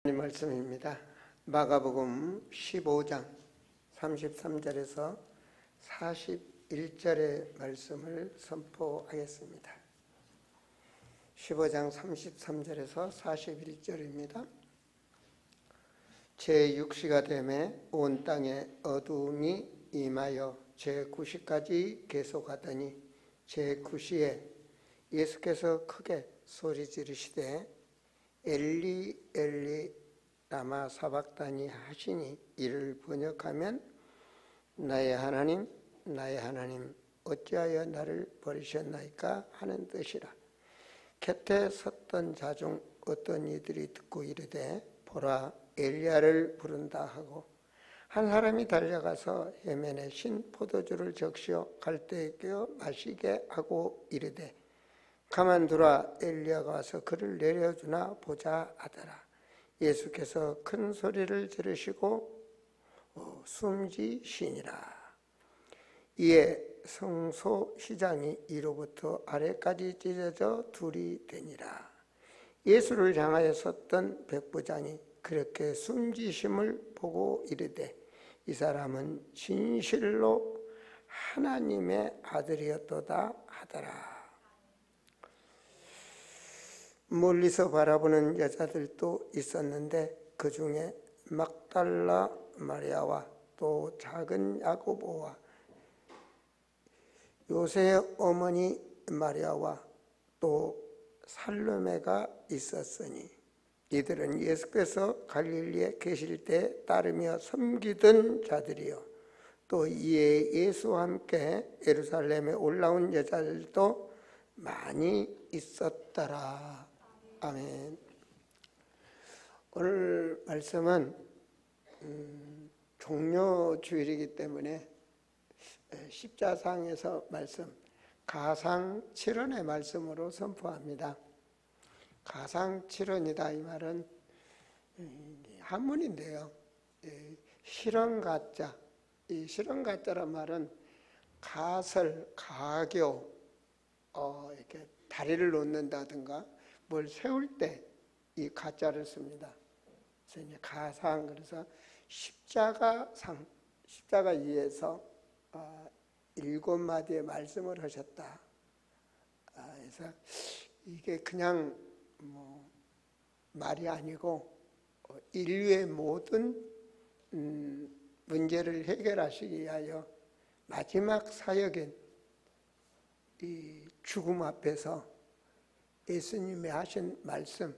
하나님 말씀입니다. 마가복음 15장 33절에서 41절의 말씀을 선포하겠습니다. 15장 33절에서 41절입니다. 제6시가 되매 온 땅에 어두움이 임하여 제9시까지 계속하더니 제9시에 예수께서 크게 소리 지르시되 엘리 엘리 라마 사박다니 하시니 이를 번역하면 나의 하나님 어찌하여 나를 버리셨나이까 하는 뜻이라. 곁에 섰던 자 중 어떤 이들이 듣고 이르되 보라 엘리야를 부른다 하고 한 사람이 달려가서 해면에 신 포도주를 적시어 갈대에 끼어 마시게 하고 이르되 가만두라 엘리야가 와서 그를 내려주나 보자 하더라. 예수께서 큰 소리를 지르시고 숨지시니라. 이에 성소 시장이 위로부터 아래까지 찢어져 둘이 되니라. 예수를 향하여 섰던 백부장이 그렇게 숨지심을 보고 이르되 이 사람은 진실로 하나님의 아들이었도다 하더라. 멀리서 바라보는 여자들도 있었는데 그 중에 막달라 마리아와 또 작은 야고보와 요새의 어머니 마리아와 또 살로메가 있었으니 이들은 예수께서 갈릴리에 계실 때 따르며 섬기던 자들이요 또 이에 예수와 함께 예루살렘에 올라온 여자들도 많이 있었더라. 아멘. 오늘 말씀은 종료주일이기 때문에 십자상에서 말씀 가상칠언의 말씀으로 선포합니다. 가상칠언이다 이 말은 한문인데요. 실언가자, 이 실언가자란 말은 가설, 가교, 이렇게 다리를 놓는다든가 뭘 세울 때 이 가자를 씁니다. 그래서 이제 가상, 그래서 십자가상, 십자가 위에서 7마디의 말씀을 하셨다. 그래서 이게 그냥 말이 아니고 인류의 모든 문제를 해결하시기 위하여 마지막 사역인 이 죽음 앞에서 예수님이 하신 말씀,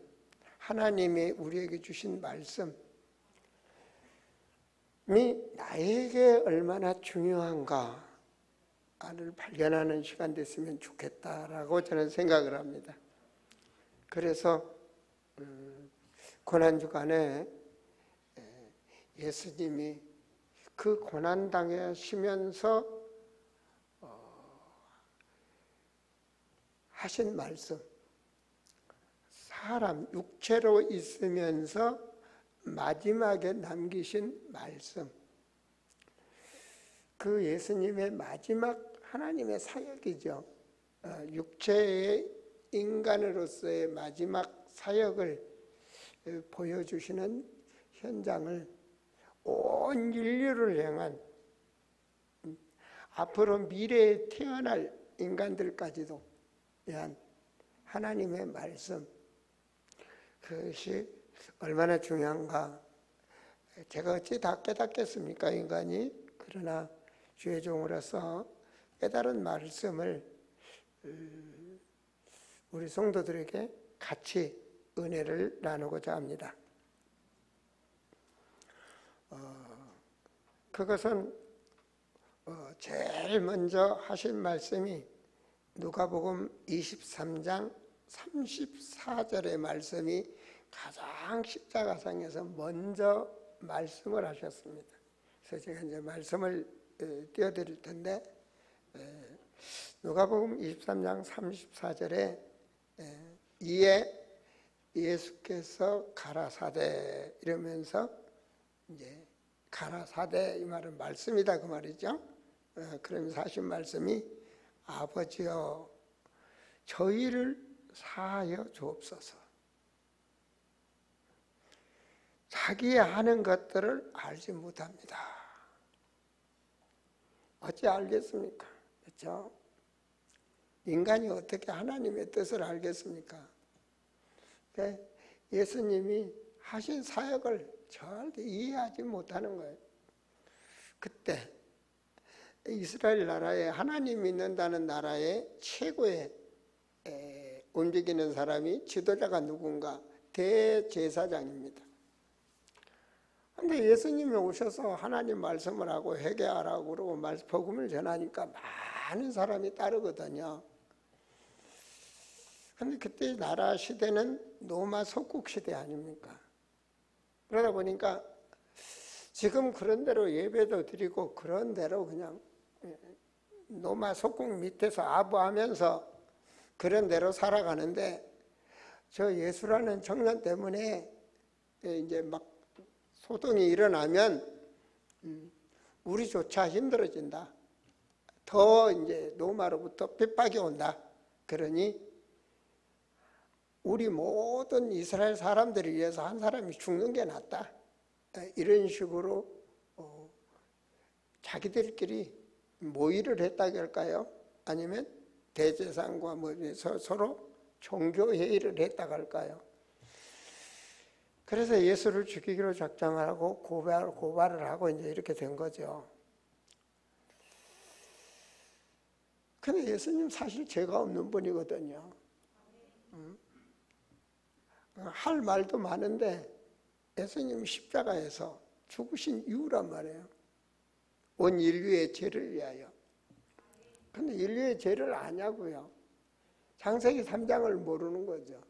하나님이 우리에게 주신 말씀이 나에게 얼마나 중요한가를 발견하는 시간 됐으면 좋겠다라고 저는 생각을 합니다. 그래서 고난주간에 예수님이 그 고난 당하시면서 하신 말씀, 사람 육체로 있으면서 마지막에 남기신 말씀, 그 예수님의 마지막 하나님의 사역이죠. 육체의 인간으로서의 마지막 사역을 보여주시는 현장을 온 인류를 향한 앞으로 미래에 태어날 인간들까지도 위한 하나님의 말씀, 그것이 얼마나 중요한가. 제가 어찌 다 깨닫겠습니까, 인간이? 그러나 주의 종으로서 깨달은 말씀을 우리 성도들에게 같이 은혜를 나누고자 합니다. 그것은 제일 먼저 하신 말씀이 누가복음 23장 34절의 말씀이 가장 십자가상에서 먼저 말씀을 하셨습니다. 그래서 제가 이제 말씀을 띄워드릴 텐데 누가복음 23장 34절에 이에 예수께서 가라사대 이러면서 이제 가라사대 이 말은 말씀이다 그 말이죠. 그러면서 하신 말씀이 아버지여 저희를 사하여 주옵소서. 자기 하는 것들을 알지 못합니다. 어찌 알겠습니까? 그렇죠? 인간이 어떻게 하나님의 뜻을 알겠습니까? 예수님이 하신 사역을 절대 이해하지 못하는 거예요. 그때 이스라엘 나라에 하나님 믿는다는 나라의 최고의 움직이는 사람이 지도자가 누군가? 대제사장입니다. 근데 예수님이 오셔서 하나님 말씀을 하고 회개하라고 그러고 복음을 전하니까 많은 사람이 따르거든요. 근데 그때 나라 시대는 로마 속국 시대 아닙니까? 그러다 보니까 지금 그런 대로 예배도 드리고 그런 대로 그냥 로마 속국 밑에서 아부하면서 그런 대로 살아가는데 저 예수라는 청년 때문에 이제 막 소동이 일어나면 우리조차 힘들어진다. 더 이제 로마로부터 핍박이 온다. 그러니 우리 모든 이스라엘 사람들을 위해서 한 사람이 죽는 게 낫다. 이런 식으로 자기들끼리 모의를 했다고 할까요? 아니면 대제사장과 서로 종교회의를 했다고 할까요? 그래서 예수를 죽이기로 작정을 하고 고발을 하고 이제 이렇게 된 거죠. 근데 예수님 사실 죄가 없는 분이거든요. 할 말도 많은데 예수님 십자가에서 죽으신 이유란 말이에요. 온 인류의 죄를 위하여. 근데 인류의 죄를 아냐고요. 창세기 3장을 모르는 거죠.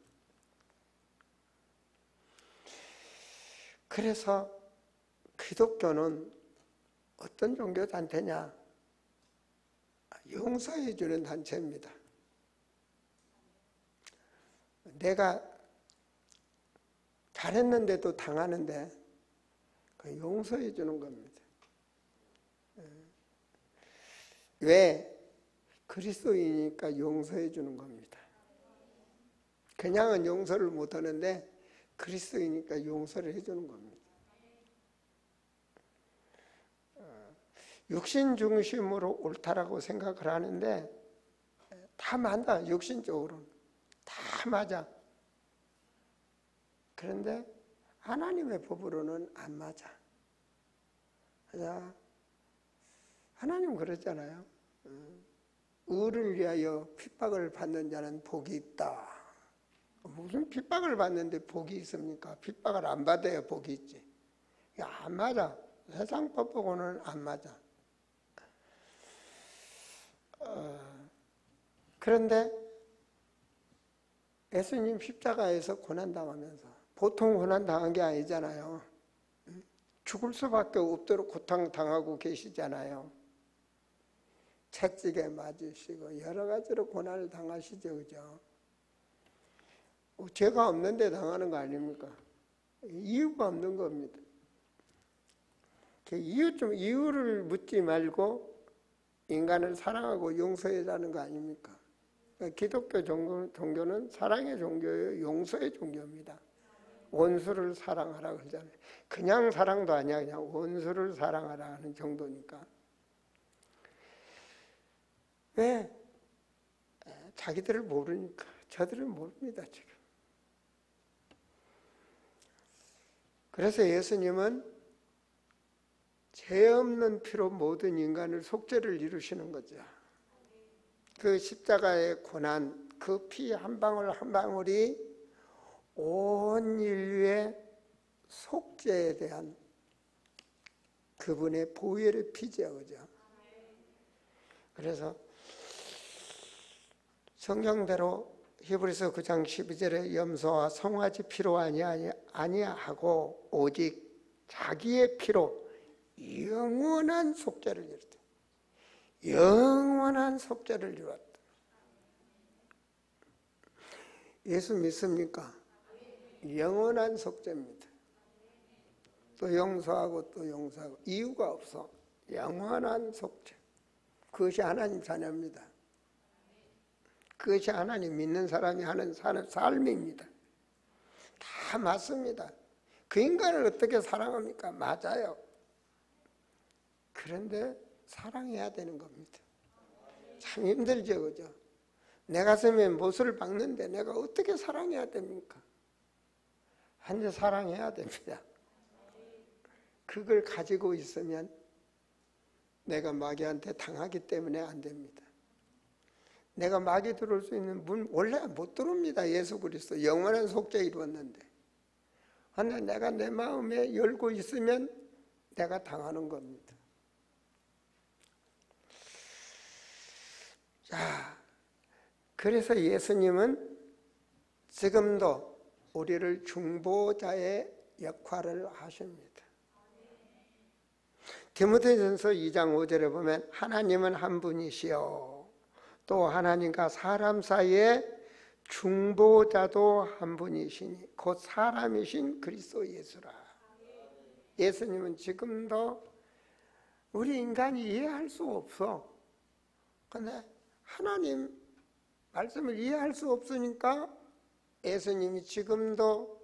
그래서 기독교는 어떤 종교 단체냐? 용서해 주는 단체입니다. 내가 잘했는데도 당하는데 용서해 주는 겁니다. 왜? 그리스도이니까 용서해 주는 겁니다. 그냥은 용서를 못 하는데 그리스도이니까 용서를 해주는 겁니다. 육신 중심으로 옳다라고 생각을 하는데 다 맞아. 육신적으로는 다 맞아. 그런데 하나님의 법으로는 안 맞아. 하나님 그랬잖아요. 의를 위하여 핍박을 받는 자는 복이 있다. 무슨 핍박을 받는데 복이 있습니까? 핍박을 안 받아야 복이 있지. 안 맞아. 세상 법하고는 안 맞아. 그런데 예수님 십자가에서 고난당하면서 보통 고난당한 게 아니잖아요. 죽을 수밖에 없도록 고통당하고 계시잖아요. 채찍에 맞으시고 여러 가지로 고난을 당하시죠. 그죠? 죄가 없는데 당하는 거 아닙니까? 이유가 없는 겁니다. 이유를 묻지 말고 인간을 사랑하고 용서해자는 거 아닙니까? 기독교 종교는 사랑의 종교예요. 용서의 종교입니다. 원수를 사랑하라 그러잖아요. 그냥 사랑도 아니야. 그냥 원수를 사랑하라 하는 정도니까. 왜? 자기들을 모르니까. 저들은 모릅니다, 지금. 그래서 예수님은 죄 없는 피로 모든 인간을 속죄를 이루시는 거죠. 그 십자가의 고난, 그 피 한 방울 한 방울이 온 인류의 속죄에 대한 그분의 보혈의 피죠, 그죠? 그래서 성경대로 히브리서 9장 12절에 염소와 송아지 피로 아니하고 오직 자기의 피로 영원한 속죄를 이뤘다. 영원한 속죄를 이뤘다. 예수 믿습니까? 영원한 속죄입니다. 또 용서하고 또 용서하고 이유가 없어. 영원한 속죄. 그것이 하나님 자녀입니다. 그것이 하나님 믿는 사람이 하는 삶입니다. 다 맞습니다. 그 인간을 어떻게 사랑합니까? 맞아요. 그런데 사랑해야 되는 겁니다. 참 힘들죠, 그죠? 내 가슴에 못을 박는데 내가 어떻게 사랑해야 됩니까? 완전 사랑해야 됩니다. 그걸 가지고 있으면 내가 마귀한테 당하기 때문에 안 됩니다. 내가 마귀 들어올 수 있는 문 원래 못 들어옵니다. 예수 그리스도 영원한 속죄 이루었는데, 근데 내가 내 마음에 열고 있으면 내가 당하는 겁니다. 자, 그래서 예수님은 지금도 우리를 중보자의 역할을 하십니다. 디모데전서 2장 5절에 보면 하나님은 한 분이시요 또 하나님과 사람 사이에 중보자도 한 분이시니 곧 사람이신 그리스도 예수라. 예수님은 지금도 우리 인간이 이해할 수 없어. 근데 하나님 말씀을 이해할 수 없으니까 예수님이 지금도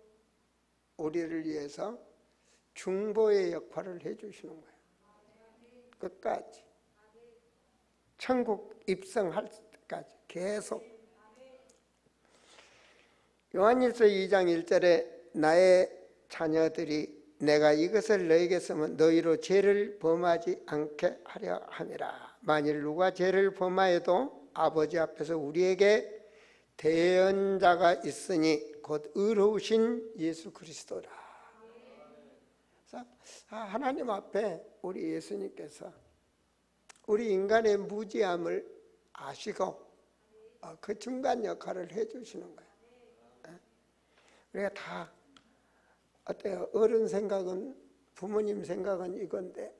우리를 위해서 중보의 역할을 해주시는 거예요. 끝까지. 천국 입성할 때까지 계속. 요한일서 2장 1절에 나의 자녀들이 내가 이것을 너에게 쓰면 너희로 죄를 범하지 않게 하려 함이라. 만일 누가 죄를 범하여도 아버지 앞에서 우리에게 대언자가 있으니 곧 의로우신 예수 그리스도라. 그래서 하나님 앞에 우리 예수님께서 우리 인간의 무지함을 아시고 그 중간 역할을 해주시는 거예요. 우리가 다 어때요? 어른 생각은, 부모님 생각은 이건데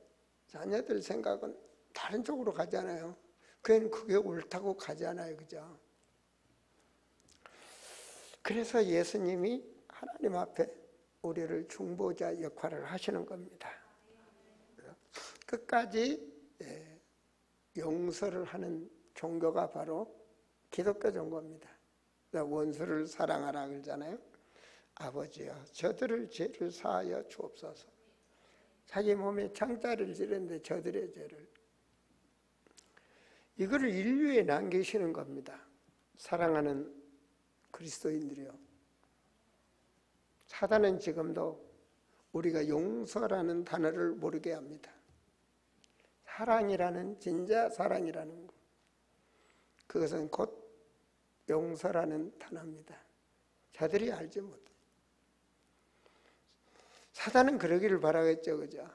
자녀들 생각은 다른 쪽으로 가잖아요. 그냥 그게 옳다고 가잖아요. 그죠? 그래서 예수님이 하나님 앞에 우리를 중보자 역할을 하시는 겁니다. 끝까지 용서를 하는 종교가 바로 기독교 종교입니다. 원수를 사랑하라 그러잖아요. 아버지여 저들을 죄를 사하여 주옵소서. 자기 몸에 창자를 지르는데 저들의 죄를, 이거를 인류에 남기시는 겁니다. 사랑하는 그리스도인들이요. 사단은 지금도 우리가 용서라는 단어를 모르게 합니다. 사랑이라는, 진짜 사랑이라는 것, 그것은 곧 용서라는 단어입니다. 자들이 알지 못해. 사단은 그러기를 바라겠죠, 그죠?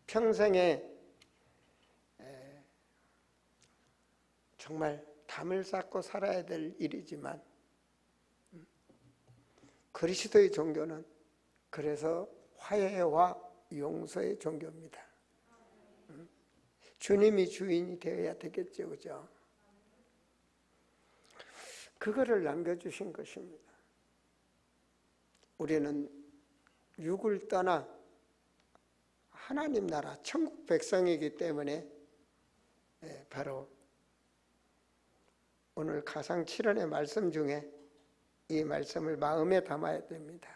평생에 정말 담을 쌓고 살아야 될 일이지만 그리스도의 종교는 그래서 화해와 용서의 종교입니다. 주님이 주인이 되어야 되겠죠, 그죠? 그거를 남겨주신 것입니다. 우리는 육을 떠나 하나님 나라, 천국 백성이기 때문에 바로 오늘 가상 7원의 말씀 중에 이 말씀을 마음에 담아야 됩니다.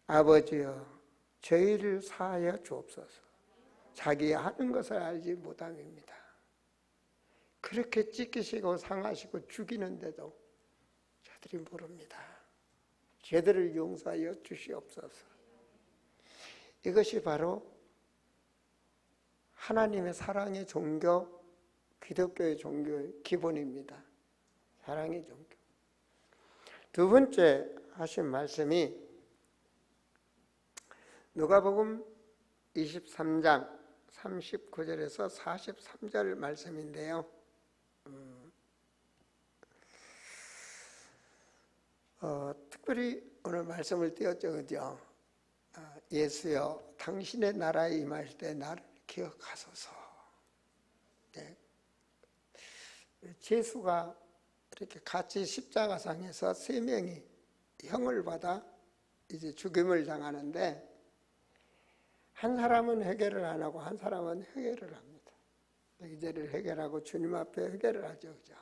아버지여 저희를 사하여 주옵소서. 자기 하는 것을 알지 못함입니다. 그렇게 찢기시고 상하시고 죽이는데도 저들이 모릅니다. 죄들을 용서하여 주시옵소서. 이것이 바로 하나님의 사랑의 종교, 기독교의 종교의 기본입니다. 사랑의 종교. 두 번째 하신 말씀이 누가복음 23장 39절에서 43절 말씀인데요. 특별히 오늘 말씀을 띄웠죠, 그죠? 예수여, 당신의 나라에 임할 때 나를 기억하소서. 네. 제수가 이렇게 같이 십자가상에서 세 명이 형을 받아 이제 죽임을 당하는데 한 사람은 해결을 안 하고 한 사람은 해결을 합니다. 이 죄를 해결하고 주님 앞에 해결을 하죠, 그죠?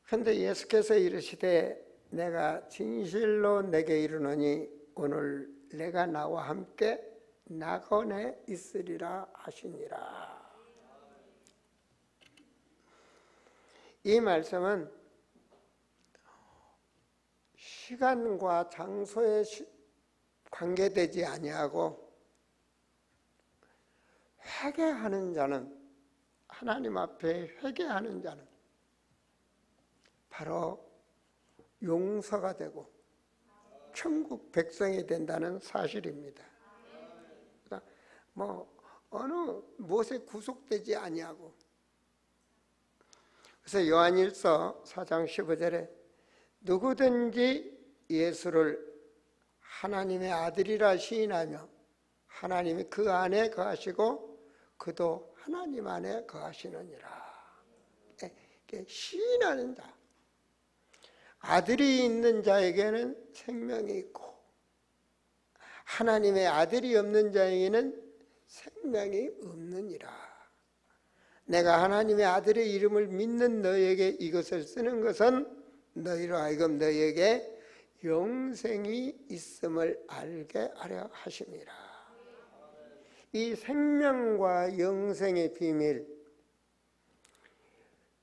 근데 예수께서 이르시되 내가 진실로 내게 이르노니 오늘 내가 나와 함께 낙원에 있으리라 하시니라. 이 말씀은 시간과 장소에 관계되지 아니하고 회개하는 자는, 하나님 앞에 회개하는 자는 바로 용서가 되고 천국 백성이 된다는 사실입니다. 어느 무엇에 구속되지 아니하고. 그래서 요한일서 4장 15절에 누구든지 예수를 하나님의 아들이라 시인하며 하나님이 그 안에 거하시고 그도 하나님 안에 거하시느니라. 시인하는 자, 아들이 있는 자에게는 생명이 있고 하나님의 아들이 없는 자에게는 생명이 없느니라. 내가 하나님의 아들의 이름을 믿는 너에게 이것을 쓰는 것은 너희로 하여금 너희에게 영생이 있음을 알게 하려 하심이라. 이 생명과 영생의 비밀,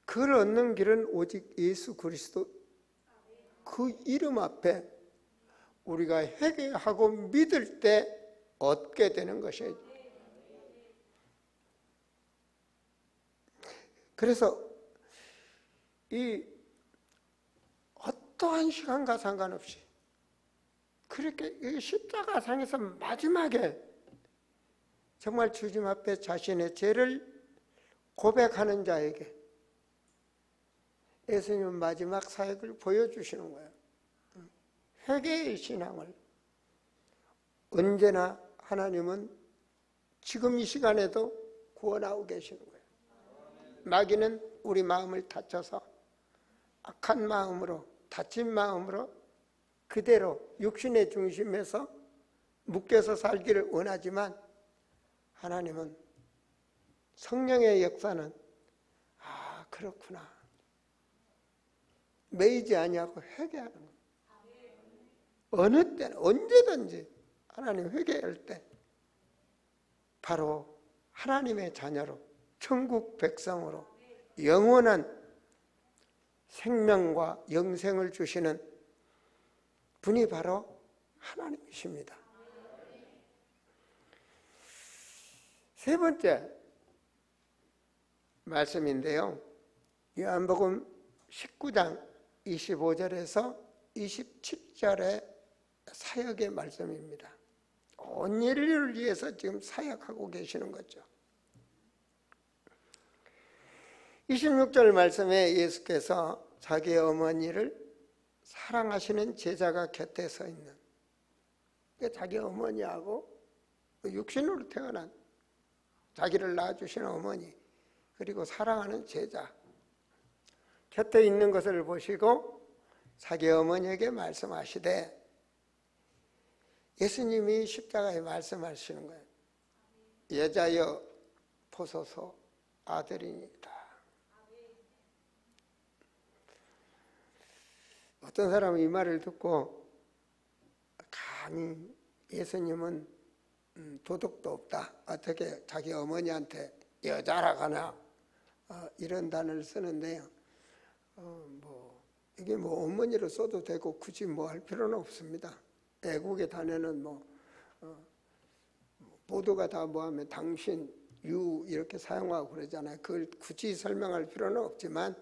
그걸 얻는 길은 오직 예수 그리스도 그 이름 앞에 우리가 회개하고 믿을 때 얻게 되는 것이에요. 그래서 이 어떠한 시간과 상관없이 그렇게 십자가상에서 마지막에 정말 주님 앞에 자신의 죄를 고백하는 자에게 예수님은 마지막 사역을 보여주시는 거예요. 회개의 신앙을 언제나 하나님은 지금 이 시간에도 구원하고 계시는 거예요. 마귀는 우리 마음을 다쳐서 악한 마음으로, 다친 마음으로 그대로 육신의 중심에서 묶여서 살기를 원하지만 하나님은 성령의 역사는 그렇구나, 매이지 아니하고 회개하는 거예요. 어느 때는 언제든지 하나님 회개할 때 바로 하나님의 자녀로, 천국 백성으로 영원한 생명과 영생을 주시는 분이 바로 하나님이십니다. 세 번째 말씀인데요, 요한복음 19장 25절에서 27절의 사역의 말씀입니다. 온 인류를 위해서 지금 사역하고 계시는 거죠. 26절 말씀에 예수께서 자기의 어머니를 사랑하시는 제자가 곁에 서 있는, 자기 어머니하고 육신으로 태어난 자기를 낳아주시는 어머니, 그리고 사랑하는 제자 곁에 있는 것을 보시고 자기 어머니에게 말씀하시되, 예수님이 십자가에 말씀하시는 거예요. 여자여 보소서 아들이니이다. 어떤 사람은 이 말을 듣고 감히 예수님은 도덕도 없다, 어떻게 자기 어머니한테 여자라 하나, 이런 단어를 쓰는데요. 이게 어머니로 써도 되고 굳이 할 필요는 없습니다. 애국의 단어는 모두가 다 하면 당신, 유 이렇게 사용하고 그러잖아요. 그걸 굳이 설명할 필요는 없지만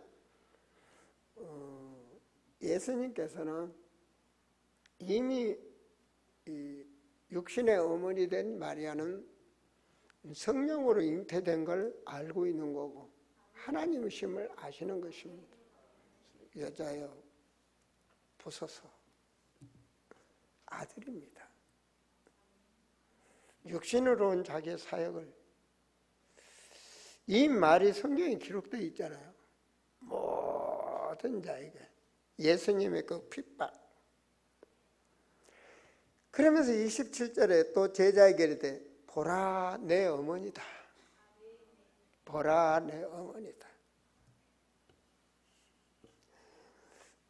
예수님께서는 이미 이 육신의 어머니 된 마리아는 성령으로 잉태된 걸 알고 있는 거고 하나님이심을 아시는 것입니다. 여자여 보소서 아들입니다. 육신으로 온 자기의 사역을, 이 말이 성경에 기록되어 있잖아요. 모든 자에게 예수님의 그 핍박. 그러면서 27절에 또 제자에게 이르되 보라 내 어머니다. 보라 내 어머니다.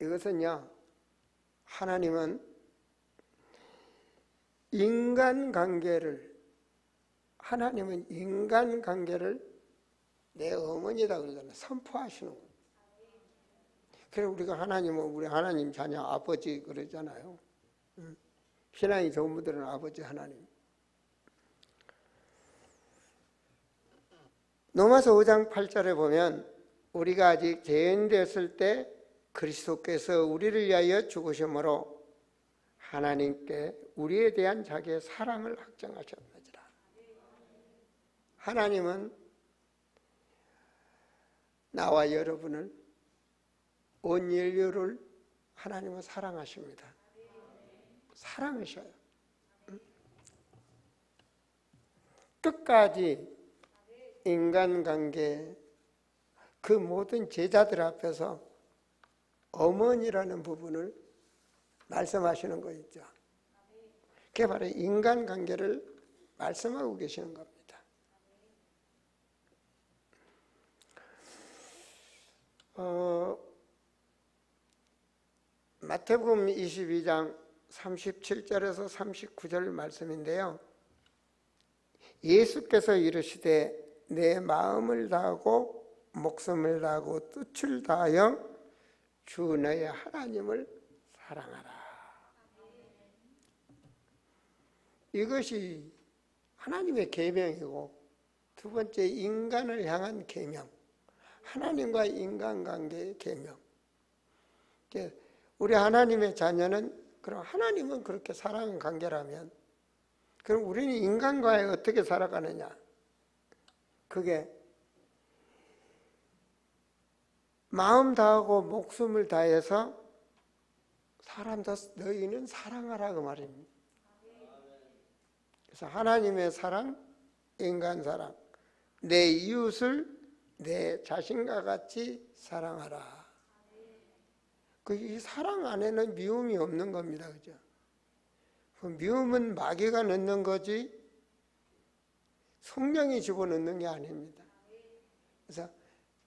이것은요, 하나님은 인간관계를 내 어머니다 그러잖아요. 선포하시는 거예요. 그래서 우리가 하나님은 우리 하나님 자녀 아버지 그러잖아요. 신앙이 좋은 분들은 아버지 하나님. 로마서 5장 8절에 보면 우리가 아직 죄인되었을 때 그리스도께서 우리를 위하여 죽으심으로 하나님께 우리에 대한 자기의 사랑을 확정하셨느니라. 하나님은 나와 여러분을, 온 인류를 하나님은 사랑하십니다. 사랑하셔요. 끝까지 인간관계, 그 모든 제자들 앞에서 어머니라는 부분을 말씀하시는 거 있죠. 그게 바로 인간관계를 말씀하고 계시는 겁니다. 마태복음 22장 37절에서 39절 말씀인데요. 예수께서 이르시되 내 마음을 다하고 목숨을 다하고 뜻을 다하여 주 너의 하나님을 사랑하라. 이것이 하나님의 계명이고, 두 번째 인간을 향한 계명, 하나님과 인간관계의 계명. 우리 하나님의 자녀는, 그럼 하나님은 그렇게 사랑하는 관계라면 그럼 우리는 인간과에 어떻게 살아가느냐? 그게 마음 다하고 목숨을 다해서 사람도 너희는 사랑하라 그 말입니다. 그래서 하나님의 사랑, 인간 사랑, 내 이웃을 내 자신과 같이 사랑하라. 이 사랑 안에는 미움이 없는 겁니다. 그죠? 그 미움은 마귀가 넣는 거지 성령이 집어넣는 게 아닙니다. 그래서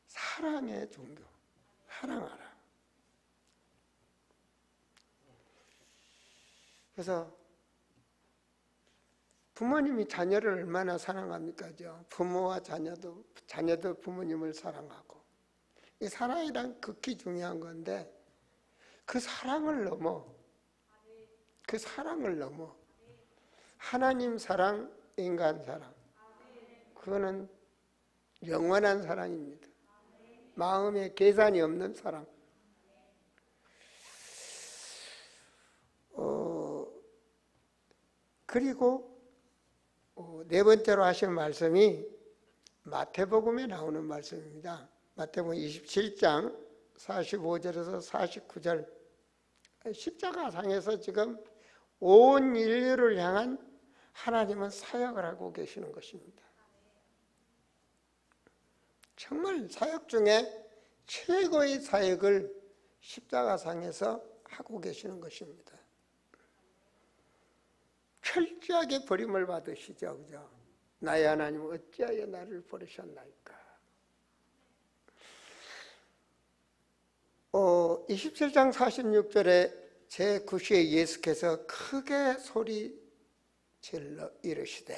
사랑의 종교, 사랑하라. 그래서 부모님이 자녀를 얼마나 사랑합니까? 부모와 자녀도 부모님을 사랑하고. 이 사랑이란 극히 중요한 건데, 그 사랑을 넘어 하나님 사랑, 인간 사랑, 그거는 영원한 사랑입니다. 마음에 계산이 없는 사랑. 그리고 네 번째로 하신 말씀이 마태복음에 나오는 말씀입니다. 마태복음 27장 45절에서 49절. 십자가상에서 지금 온 인류를 향한 하나님은 사역을 하고 계시는 것입니다. 정말 사역 중에 최고의 사역을 십자가상에서 하고 계시는 것입니다. 철저하게 버림을 받으시죠. 그죠? 나의 하나님 어찌하여 나를 버리셨나이까. 27장 46절에 제9시에 예수께서 크게 소리 질러 이르시되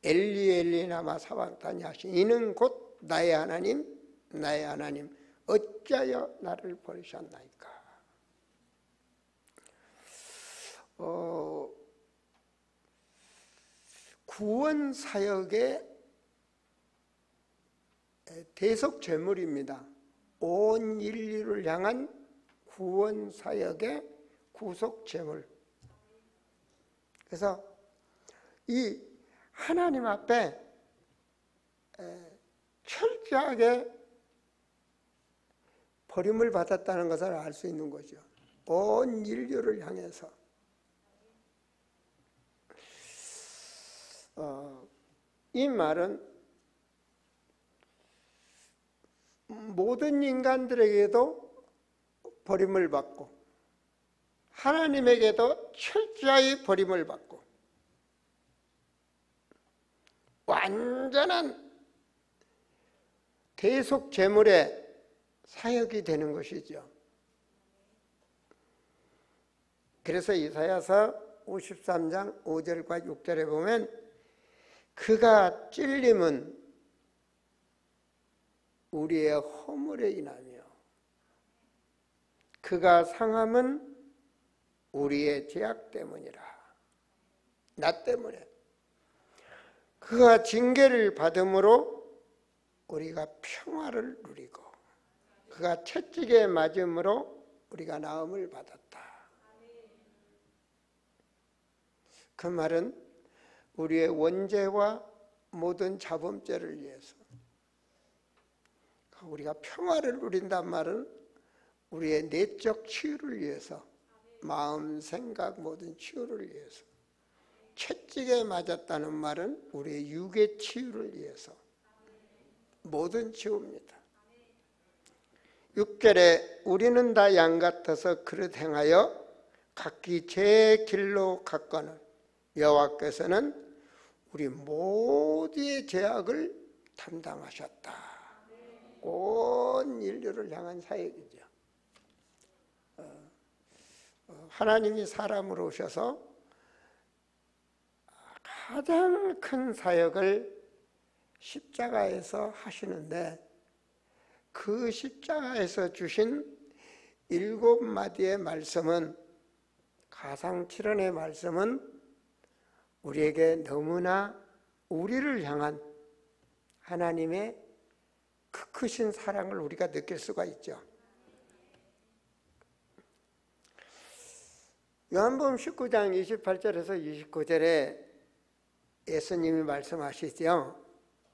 엘리 엘리 라마 사박다니 하신 이는 곧 나의 하나님 어찌하여 나를 버리셨나이까. 구원 사역의 대속 제물입니다. 온 인류를 향한 구원 사역의 구속 제물. 그래서 이 하나님 앞에 철저하게 버림을 받았다는 것을 알 수 있는 거죠. 온 인류를 향해서. 이 말은 모든 인간들에게도 버림을 받고 하나님에게도 철저히 버림을 받고 완전한 대속 제물의 사역이 되는 것이죠. 그래서 이사야서 53장 5절과 6절에 보면 그가 찔림은 우리의 허물에 인하며 그가 상함은 우리의 죄악 때문이라. 나 때문에. 그가 징계를 받음으로 우리가 평화를 누리고 그가 채찍에 맞음으로 우리가 나음을 받았다. 그 말은 우리의 원죄와 모든 자범죄를 위해서 우리가 평화를 누린단 말은 우리의 내적 치유를 위해서 마음, 생각 모든 치유를 위해서 채찍에 맞았다는 말은 우리의 육의 치유를 위해서 모든 치유입니다. 6절에 우리는 다 양 같아서 그릇 행하여 각기 제 길로 갔거늘 여호와께서는 우리 모두의 죄악을 담당하셨다. 온 인류를 향한 사역이죠. 하나님이 사람으로 오셔서 가장 큰 사역을 십자가에서 하시는데 그 십자가에서 주신 7마디의 말씀은 가상칠언의 말씀은 우리에게 너무나 우리를 향한 하나님의 그 크신 사랑을 우리가 느낄 수가 있죠. 요한복음 19장 28절에서 29절에 예수님이 말씀하시죠.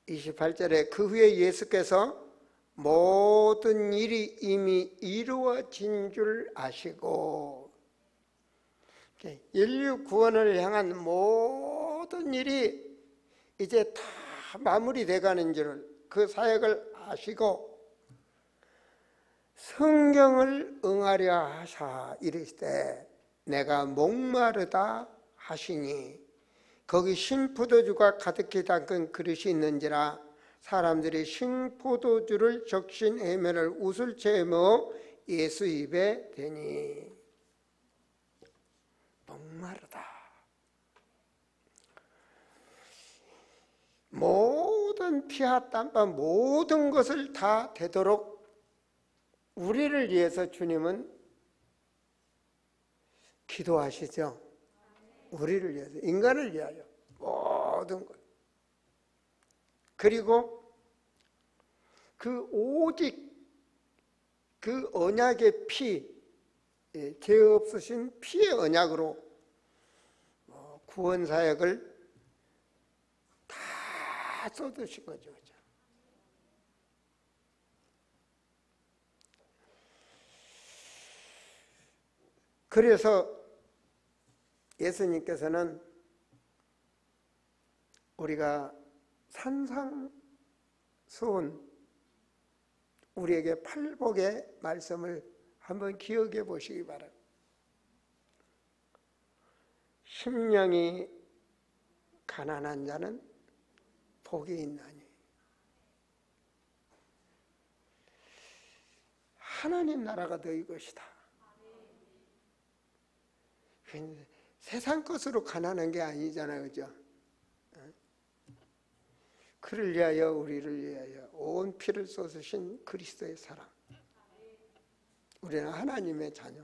28절에 그 후에 예수께서 모든 일이 이미 이루어진 줄 아시고 인류 구원을 향한 모든 일이 이제 다 마무리돼 가는 줄 그 사역을 아시고 성경을 응하려 하사 이르시되 내가 목마르다 하시니 거기 신포도주가 가득히 담근 그릇이 있는지라 사람들이 신포도주를 적신 해면을 우슬채에 넣어 예수 입에 대니 목마르다. 모든 피와 땀과 모든 것을 다 되도록 우리를 위해서 주님은 기도하시죠. 우리를 위해서, 인간을 위하여 모든 것. 그리고 그 오직 그 언약의 피, 죄 없으신 피의 언약으로 구원 사역을 다 쏟으신 거죠. 그래서 예수님께서는 우리가 산상수훈 우리에게 팔복의 말씀을 한번 기억해 보시기 바랍니다. 심령이 가난한 자는 복이 있나니 하나님 나라가 너희 것이다. 세상 것으로 가난한 게 아니잖아요, 그죠? 그를 위하여 우리를 위하여 온 피를 쏟으신 그리스도의 사랑. 우리는 하나님의 자녀.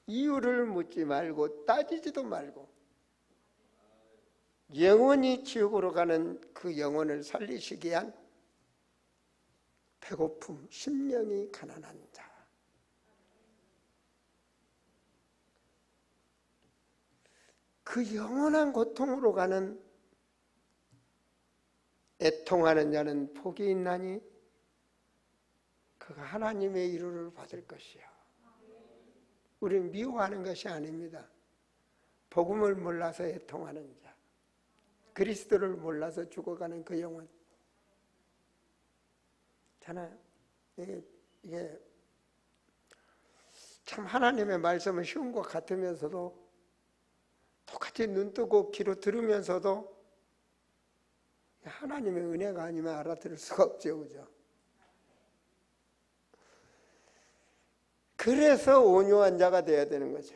이유를 묻지 말고 따지지도 말고 영원히 지옥으로 가는 그 영혼을 살리시기 위한 배고픔, 심령이 가난한 자. 그 영원한 고통으로 가는 애통하는 자는 복이 있나니 그가 하나님의 위로를 받을 것이요. 우리는 미워하는 것이 아닙니다. 복음을 몰라서 애통하는 자, 그리스도를 몰라서 죽어가는 그 영혼. 잖아요. 이게 참 하나님의 말씀은 쉬운 것 같으면서도 똑같이 눈 뜨고 귀로 들으면서도 하나님의 은혜가 아니면 알아들을 수가 없죠, 그죠? 그래서 온유한 자가 되어야 되는 거죠.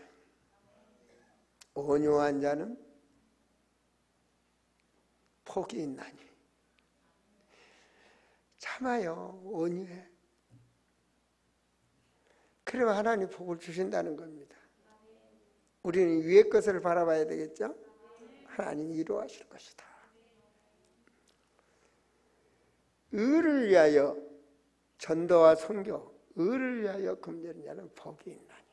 온유한 자는 복이 있나니. 참아요. 온유해. 그러면 하나님 복을 주신다는 겁니다. 우리는 위의 것을 바라봐야 되겠죠? 하나님이 이루어하실 것이다. 의를 위하여 전도와 선교, 의를 위하여 금전하는 자는 복이 있나니.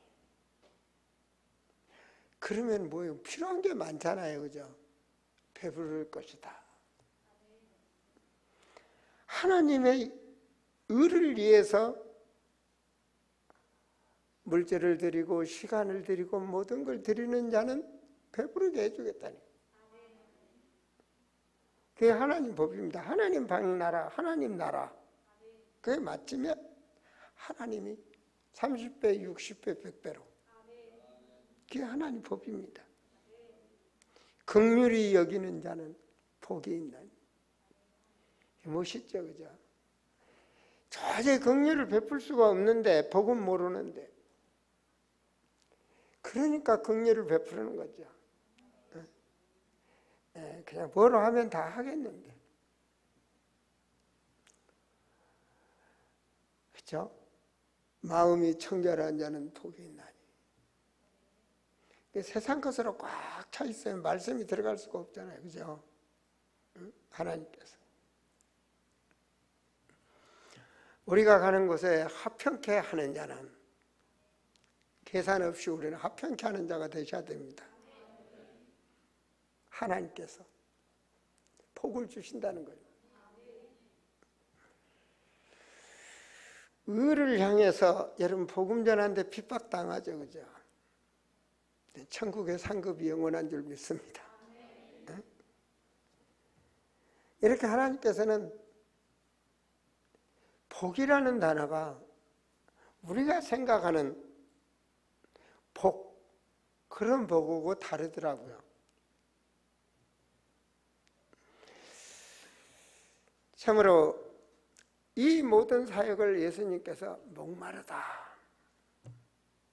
그러면 뭐예요? 필요한 게 많잖아요. 그죠? 배부를 것이다. 하나님의 의를 위해서 물질을 드리고 시간을 드리고 모든 걸 드리는 자는 배부르게 해주겠다니. 그게 하나님 법입니다. 하나님 방나라, 하나님 나라. 그게 맞으면 하나님이 30배, 60배, 100배로. 그게 하나님 법입니다. 긍휼히 여기는 자는 복이 있나니. 멋있죠, 그죠? 도저히 긍휼을 베풀 수가 없는데 복은 모르는데. 그러니까 긍휼을 베푸는 거죠. 그냥 뭐로 하면 다 하겠는데. 그렇죠? 마음이 청결한 자는 복이 있나니. 세상 것으로 꽉 차 있으면 말씀이 들어갈 수가 없잖아요. 그죠? 하나님께서. 우리가 가는 곳에 합평케 하는 자는 계산 없이 우리는 합평케 하는 자가 되셔야 됩니다. 하나님께서 복을 주신다는 거예요. 의를 향해서 여러분 복음 전하는데 핍박당하죠. 그죠? 천국의 상급이 영원한 줄 믿습니다. 이렇게 하나님께서는 복이라는 단어가 우리가 생각하는 복, 그런 복하고 다르더라고요. 참으로 이 모든 사역을 예수님께서 목마르다.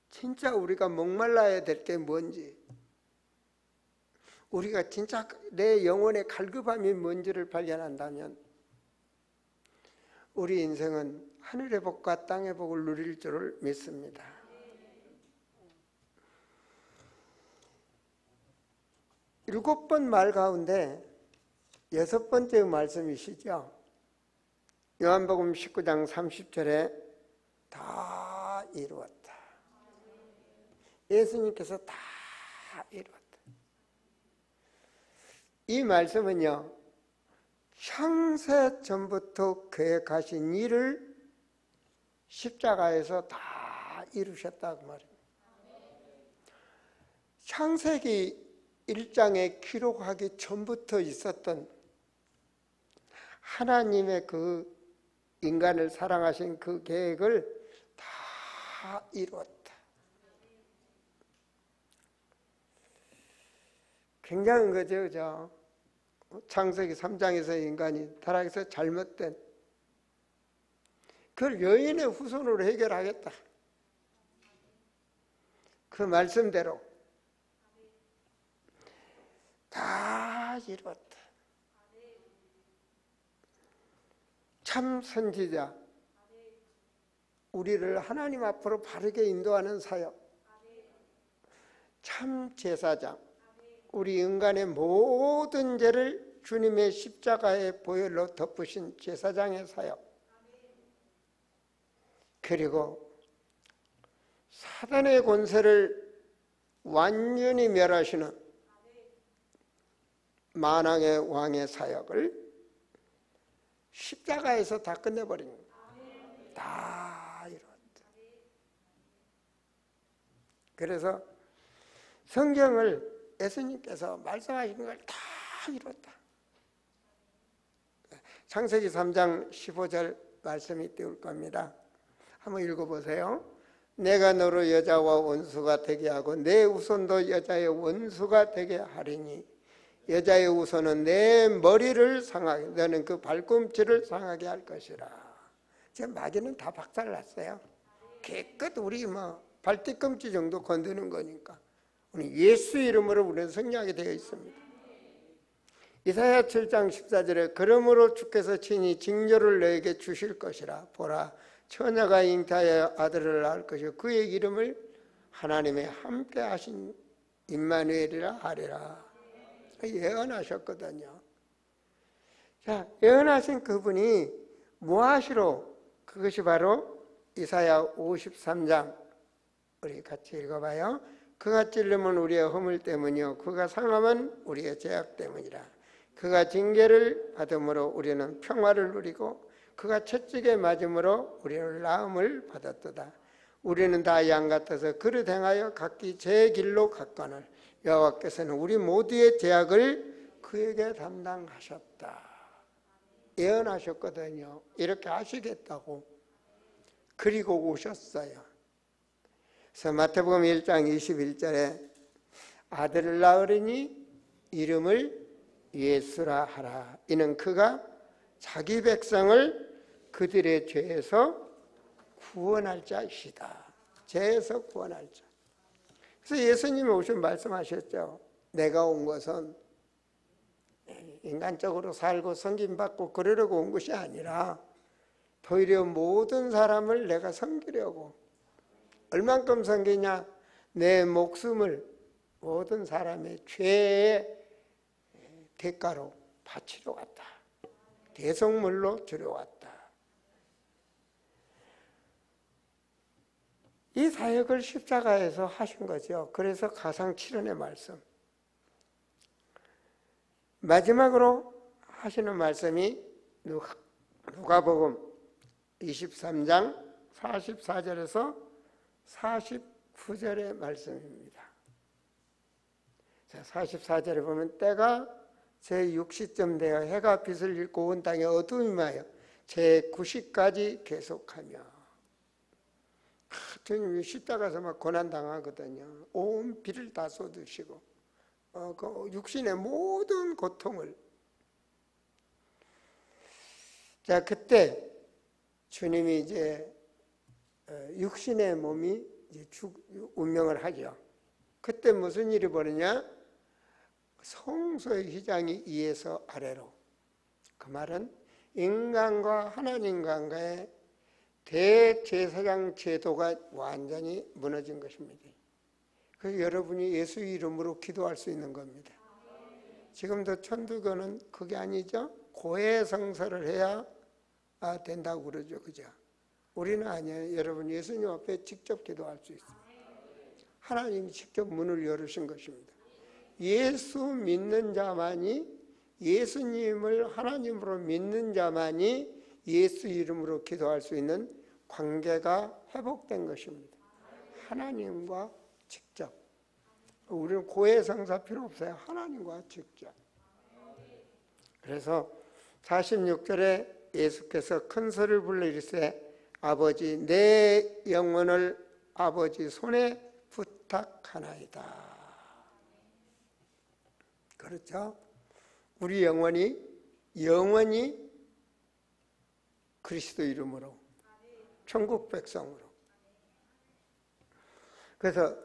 진짜 우리가 목말라야 될 게 뭔지, 우리가 진짜 내 영혼의 갈급함이 뭔지를 발견한다면 우리 인생은 하늘의 복과 땅의 복을 누릴 줄을 믿습니다. 일곱 번 말 가운데 여섯 번째 말씀이시죠. 요한복음 19장 30절에 다 이루었다. 예수님께서 다 이루었다. 이 말씀은요, 창세 전부터 계획하신 일을 십자가에서 다 이루셨다고 말입니다. 창세기 1장에 기록하기 전부터 있었던 하나님의 그 인간을 사랑하신 그 계획을 다 이루었다. 굉장한 거죠, 그죠? 창세기 3장에서 인간이 타락해서 잘못된 그걸 여인의 후손으로 해결하겠다. 그 말씀대로 다 이루었다. 참 선지자, 우리를 하나님 앞으로 바르게 인도하는 사역, 참 제사장, 우리 인간의 모든 죄를 주님의 십자가의 보혈로 덮으신 제사장의 사역, 그리고 사단의 권세를 완전히 멸하시는 만왕의 왕의 사역을 십자가에서 다 끝내버린 겁니다. 다 이뤘다. 그래서 성경을 예수님께서 말씀하신 걸 다 이뤘다. 창세기 3장 15절 말씀이 띄울 겁니다. 한번 읽어보세요. 내가 너로 여자와 원수가 되게 하고 내 후손도 여자의 원수가 되게 하리니 여자의 후손은 내 머리를 상하게, 너는 그 발꿈치를 상하게 할 것이라. 지금 마귀는 다 박살났어요. 깨끗 우리 발 뒤꿈치 정도 건드는 거니까 우리 예수 이름으로 우리는 승리하게 되어 있습니다. 이사야 7장 14절에 그러므로 주께서 친히 징조를 너에게 주실 것이라. 보라, 처녀가 잉태하여 아들을 낳을 것이요 그의 이름을 하나님의 함께 하신 임마누엘이라 하리라. 예언하셨거든요. 자, 예언하신 그분이 무엇이로? 그것이 바로 이사야 53장 우리 같이 읽어봐요. 그가 찔림은 우리의 허물 때문이요 그가 상함은 우리의 죄악 때문이라. 그가 징계를 받음으로 우리는 평화를 누리고 그가 채찍에 맞음으로 우리는 나음을 받았도다. 우리는 다 양 같아서 그릇 행하여 각기 제 길로 갔거늘 여호와께서는 우리 모두의 죄악을 그에게 담당하셨다. 예언하셨거든요. 이렇게 하시겠다고. 그리고 오셨어요. 그래서 마태복음 1장 21절에 아들을 낳으리니 이름을 예수라 하라. 이는 그가 자기 백성을 그들의 죄에서 구원할 자이시다. 죄에서 구원할 자. 그래서 예수님이 오신 말씀하셨죠. 내가 온 것은 인간적으로 살고 섬김받고 그러려고 온 것이 아니라 도리어 모든 사람을 내가 섬기려고. 얼만큼 섬기냐? 내 목숨을 모든 사람의 죄의 대가로 바치러 왔다. 대속물로 주려 왔다. 이 사역을 십자가에서 하신 거죠. 그래서 가상칠언의 말씀. 마지막으로 하시는 말씀이 누가복음 23장 44절에서 49절의 말씀입니다. 자, 44절에 보면 때가 제6시쯤 되어 해가 빛을 잃고 온 땅에 어두움이 임하여 제9시까지 계속하며. 주님이 십자가에서 막 고난당하거든요. 온 비를 다 쏟으시고 그 육신의 모든 고통을. 자, 그때 주님이 이제 육신의 몸이 이제 운명을 하죠. 그때 무슨 일이 벌어지냐? 성소의 휘장이 위에서 아래로. 그 말은 인간과 하나님과의 대제사장 제도가 완전히 무너진 것입니다. 그래서 여러분이 예수 이름으로 기도할 수 있는 겁니다. 지금도 천주교는 그게 아니죠. 고해성사를 해야 된다고 그러죠. 그죠? 우리는 아니에요. 여러분 예수님 앞에 직접 기도할 수 있어요. 하나님이 직접 문을 열으신 것입니다. 예수 믿는 자만이, 예수님을 하나님으로 믿는 자만이 예수 이름으로 기도할 수 있는 관계가 회복된 것입니다. 하나님과 직접. 우리는 고해성사 필요 없어요. 하나님과 직접. 그래서 46절에 예수께서 큰 소리를 불러 이르시되 아버지 내 영혼을 아버지 손에 부탁하나이다. 그렇죠? 우리 영혼이 그리스도 이름으로 천국 백성으로. 그래서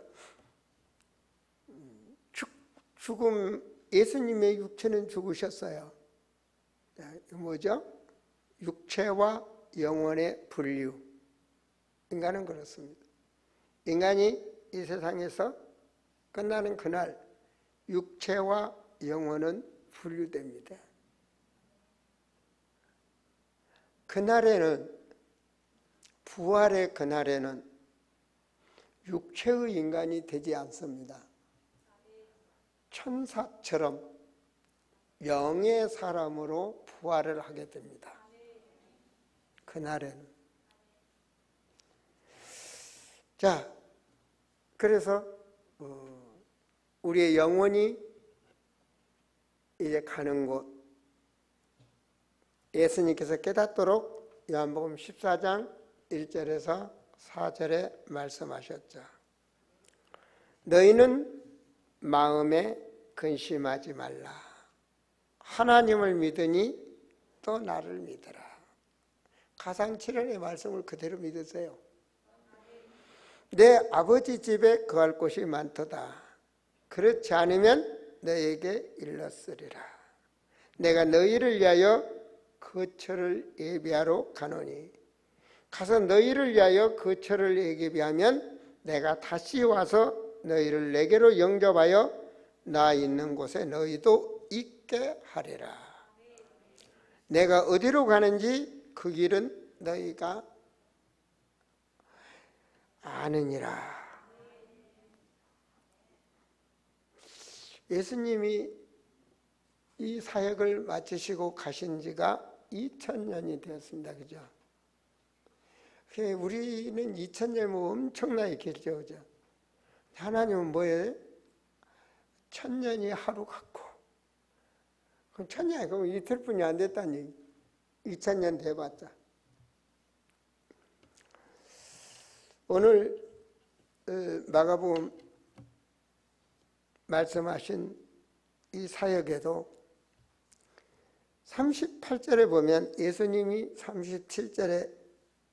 죽음, 예수님의 육체는 죽으셨어요. 이거 뭐죠? 육체와 영혼의 분류. 인간은 그렇습니다. 인간이 이 세상에서 끝나는 그날 육체와 영혼은 분류됩니다. 그날에는, 부활의 그날에는 육체의 인간이 되지 않습니다. 천사처럼 영의 사람으로 부활을 하게 됩니다. 그날에는. 자, 그래서 우리의 영혼이 이제 가는 곳, 예수님께서 깨닫도록 요한복음 14장 1절에서 4절에 말씀하셨죠. 너희는 마음에 근심하지 말라. 하나님을 믿으니 또 나를 믿으라. 가상칠언의 말씀을 그대로 믿으세요. 내 아버지 집에 거할 곳이 많도다. 그렇지 않으면 너에게 일렀으리라. 내가 너희를 위하여 거처를 예비하러 가노니 가서 너희를 위하여 거처를 예비하면 내가 다시 와서 너희를 내게로 영접하여 나 있는 곳에 너희도 있게 하리라. 내가 어디로 가는지 그 길은 너희가 아느니라. 예수님이 이 사역을 마치시고 가신 지가 2000년이 되었습니다. 그죠? 우리는 2000년이면 엄청나게 길죠. 그죠? 하나님은 뭐예요? 1000년이 하루 같고. 그럼 1000년이 그럼 이틀뿐이 안 됐다는 얘기. 2000년 돼봤자. 오늘 마가복음 말씀하신 이 사역에도 38절에 보면 예수님이 37절에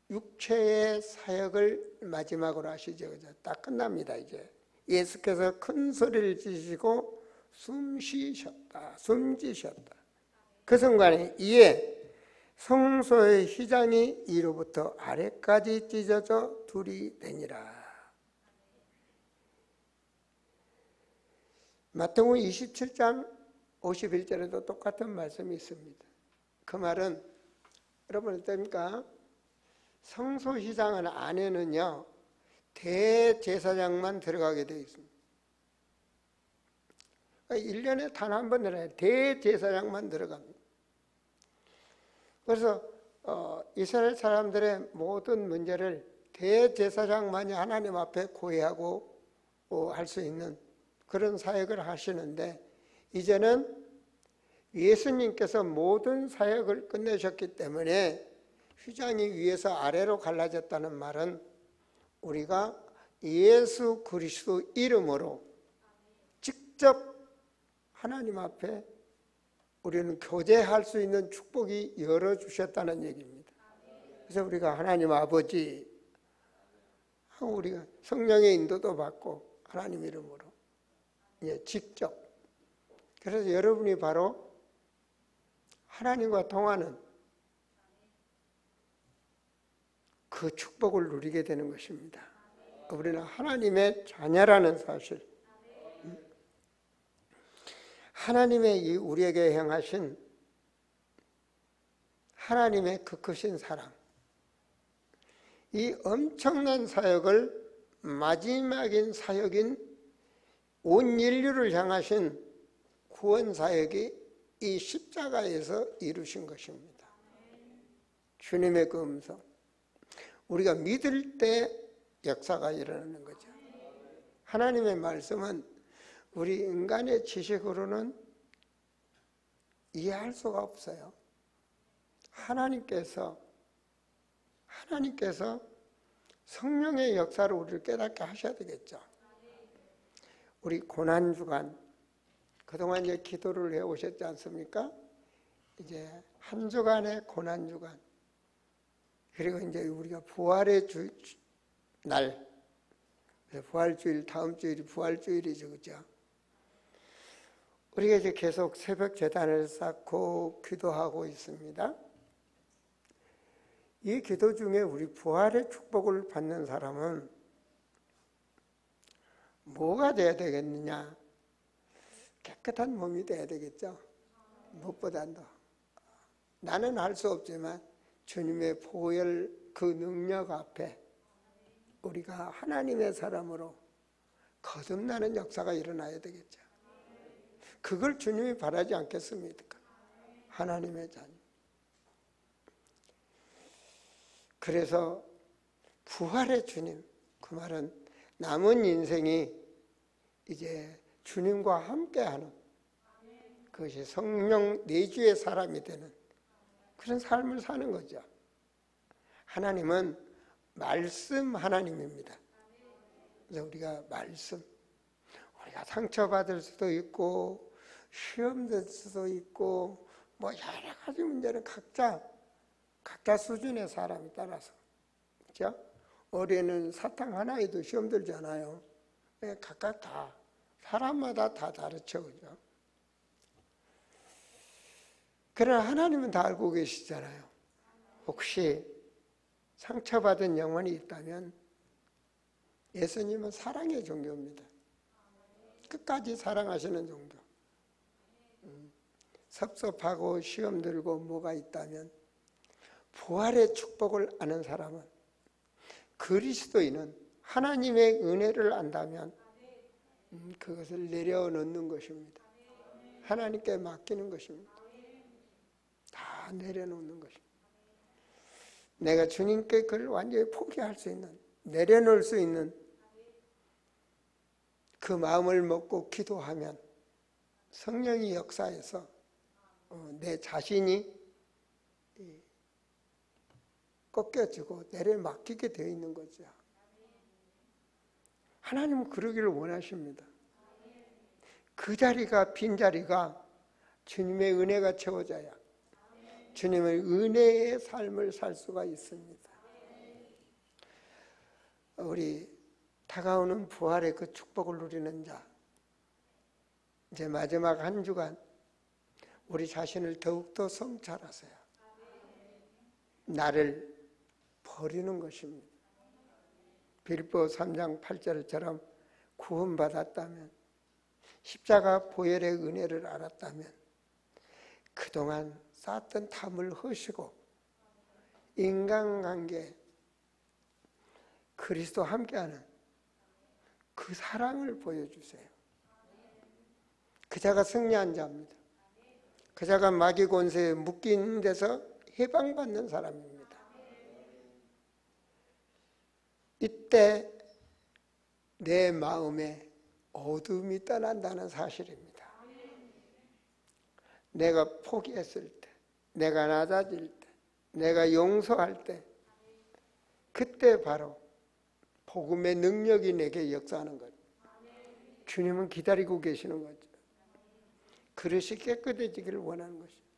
육체의 사역을 마지막으로 하시죠. 그죠? 딱 끝납니다. 이제 예수께서 큰 소리를 지르시고 숨 쉬셨다. 그 순간에 이에 성소의 휘장이 위로부터 아래까지 찢어져 둘이 되니라. 마태복음 27장 51절에도 똑같은 말씀이 있습니다. 그 말은 여러분 어떻습니까? 성소 휘장 안에는요 대제사장만 들어가게 되어 있습니다. 그러니까 1년에 단 한 번 들어가요. 대제사장만 들어갑니다. 그래서 이스라엘 사람들의 모든 문제를 대제사장만이 하나님 앞에 고해하고 할 수 있는 그런 사역을 하시는데 이제는 예수님께서 모든 사역을 끝내셨기 때문에 휘장이 위에서 아래로 갈라졌다는 말은 우리가 예수 그리스도 이름으로 직접 하나님 앞에 우리는 교제할 수 있는 축복이 열어주셨다는 얘기입니다. 그래서 우리가 하나님 아버지 하고 우리가 성령의 인도도 받고 하나님 이름으로 직접. 그래서 여러분이 바로 하나님과 통하는 그 축복을 누리게 되는 것입니다. 우리는 하나님의 자녀라는 사실. 하나님의 우리에게 행하신 하나님의 그 크신 사랑. 이 엄청난 사역을 마지막인 사역인 온 인류를 향하신 구원 사역이 이 십자가에서 이루신 것입니다. 주님의 그 음성. 우리가 믿을 때 역사가 일어나는 거죠. 하나님의 말씀은 우리 인간의 지식으로는 이해할 수가 없어요. 하나님께서 성령의 역사를 우리를 깨닫게 하셔야 되겠죠. 우리 고난주간, 그동안 이제 기도를 해오셨지 않습니까? 이제 한 주간의 고난주간, 그리고 이제 우리가 부활의 날, 부활주일, 다음 주일이 부활주일이죠. 그죠? 우리가 이제 계속 새벽 제단을 쌓고 기도하고 있습니다. 이 기도 중에 우리 부활의 축복을 받는 사람은 뭐가 돼야 되겠느냐? 깨끗한 몸이 돼야 되겠죠. 무엇보다도 나는 할 수 없지만 주님의 보혈 그 능력 앞에 우리가 하나님의 사람으로 거듭나는 역사가 일어나야 되겠죠. 그걸 주님이 바라지 않겠습니까? 하나님의 자녀. 그래서 부활의 주님, 그 말은 남은 인생이 이제 주님과 함께하는 그것이 성령 내주의 사람이 되는 그런 삶을 사는 거죠. 하나님은 말씀 하나님입니다. 그래서 우리가 말씀, 우리가 상처받을 수도 있고 시험될 수도 있고 뭐 여러 가지 문제는 각자 수준의 사람에 따라서, 그렇죠? 올해는 사탕 하나에도 시험 들잖아요. 각각 다 사람마다 다 다르죠, 그죠? 그러나 하나님은 다 알고 계시잖아요. 혹시 상처받은 영혼이 있다면 예수님은 사랑의 종교입니다. 끝까지 사랑하시는 종교. 섭섭하고 시험 들고 뭐가 있다면 부활의 축복을 아는 사람은, 그리스도인은 하나님의 은혜를 안다면 그것을 내려놓는 것입니다. 하나님께 맡기는 것입니다. 다 내려놓는 것입니다. 내가 주님께 그걸 완전히 포기할 수 있는, 내려놓을 수 있는 그 마음을 먹고 기도하면 성령이 역사해서 내 자신이 꺾여지고 내려맡기게 되어 있는 거죠. 하나님은 그러기를 원하십니다. 그 자리가, 빈자리가 주님의 은혜가 채워져야 주님의 은혜의 삶을 살 수가 있습니다. 우리 다가오는 부활의 그 축복을 누리는 자, 이제 마지막 한 주간 우리 자신을 더욱더 성찰하세요. 나를 버리는 것입니다. 빌보 3장 8절처럼 구원받았다면, 십자가 보혈의 은혜를 알았다면 그동안 쌓았던 탐을 허시고 인간관계, 그리스도 함께하는 그 사랑을 보여주세요. 그자가 승리한 자입니다. 그자가 마귀 권세에 묶인 데서 해방받는 사람입니다. 이때 내 마음에 어둠이 떠난다는 사실입니다. 내가 포기했을 때, 내가 낮아질 때, 내가 용서할 때, 그때 바로 복음의 능력이 내게 역사하는 것. 주님은 기다리고 계시는 거죠. 그릇이 깨끗해지기를 원하는 것입니다.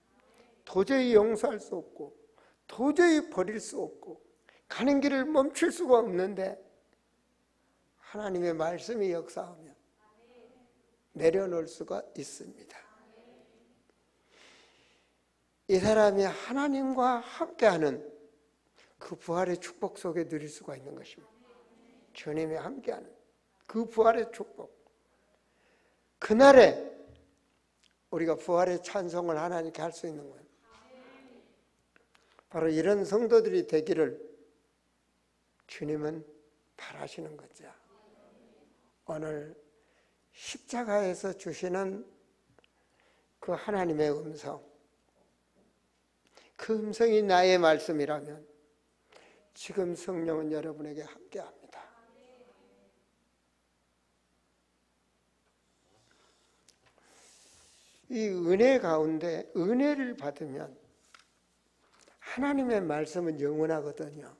도저히 용서할 수 없고 도저히 버릴 수 없고 가는 길을 멈출 수가 없는데 하나님의 말씀이 역사하면 내려놓을 수가 있습니다. 이 사람이 하나님과 함께하는 그 부활의 축복 속에 누릴 수가 있는 것입니다. 주님이 함께하는 그 부활의 축복. 그날에 우리가 부활의 찬송을 하나님께 할 수 있는 거예요. 바로 이런 성도들이 되기를 주님은 바라시는 거죠. 오늘 십자가에서 주시는 그 하나님의 음성, 그 음성이 나의 말씀이라면 지금 성령은 여러분에게 함께합니다. 이 은혜 가운데 은혜를 받으면 하나님의 말씀은 영원하거든요.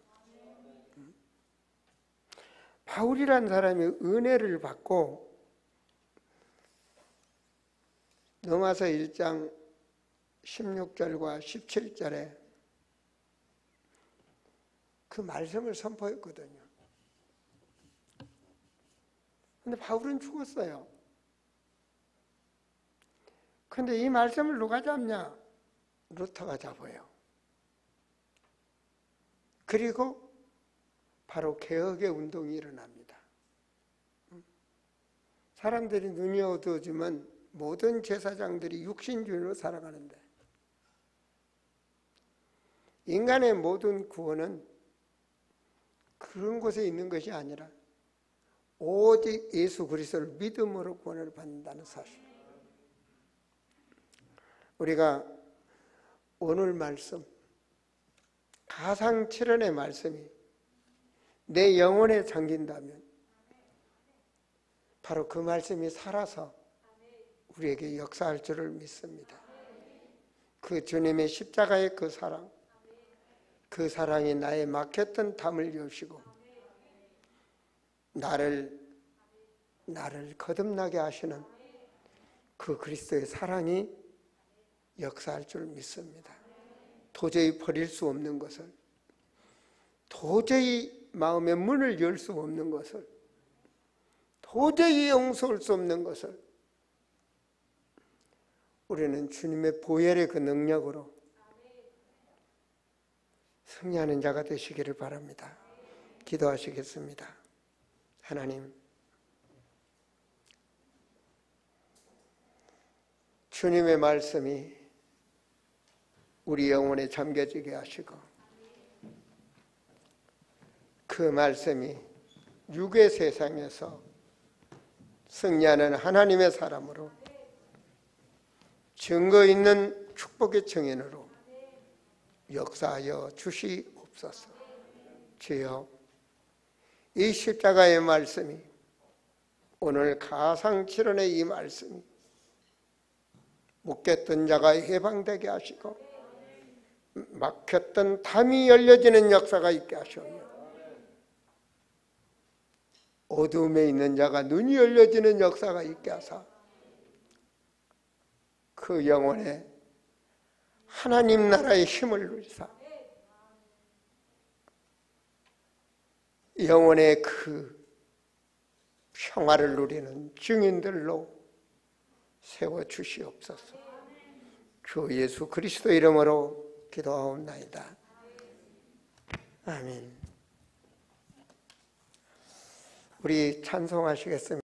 바울이라는 사람이 은혜를 받고 로마서 1장 16절과 17절에 그 말씀을 선포했거든요. 근데 바울은 죽었어요. 근데 이 말씀을 누가 잡냐? 루터가 잡아요. 그리고 바로 개혁의 운동이 일어납니다. 사람들이 눈이 어두워지면 모든 제사장들이 육신주의로 살아가는데 인간의 모든 구원은 그런 곳에 있는 것이 아니라 오직 예수 그리스도를 믿음으로 구원을 받는다는 사실. 우리가 오늘 말씀, 가상칠언의 말씀이 내 영혼에 잠긴다면 바로 그 말씀이 살아서 우리에게 역사할 줄을 믿습니다. 그 주님의 십자가의 그 사랑, 그 사랑이 나의 막혔던 담을 여시고 나를 거듭나게 하시는 그 그리스도의 사랑이 역사할 줄 믿습니다. 도저히 버릴 수 없는 것을, 도저히 마음의 문을 열 수 없는 것을, 도저히 용서할 수 없는 것을 우리는 주님의 보혈의 그 능력으로 승리하는 자가 되시기를 바랍니다. 기도하시겠습니다. 하나님, 주님의 말씀이 우리 영혼에 잠겨지게 하시고 그 말씀이 육의 세상에서 승리하는 하나님의 사람으로 증거 있는 축복의 증인으로 역사하여 주시옵소서. 주여, 이 십자가의 말씀이, 오늘 가상칠언의 이 말씀이 묶였던 자가 해방되게 하시고 막혔던 담이 열려지는 역사가 있게 하시오며 어둠에 있는 자가 눈이 열려지는 역사가 있게 하사 그 영혼에 하나님 나라의 힘을 누리사 영혼의 그 평화를 누리는 증인들로 세워주시옵소서. 주 예수 그리스도 이름으로 기도하옵나이다. 아멘. 우리 찬송하시겠습니다.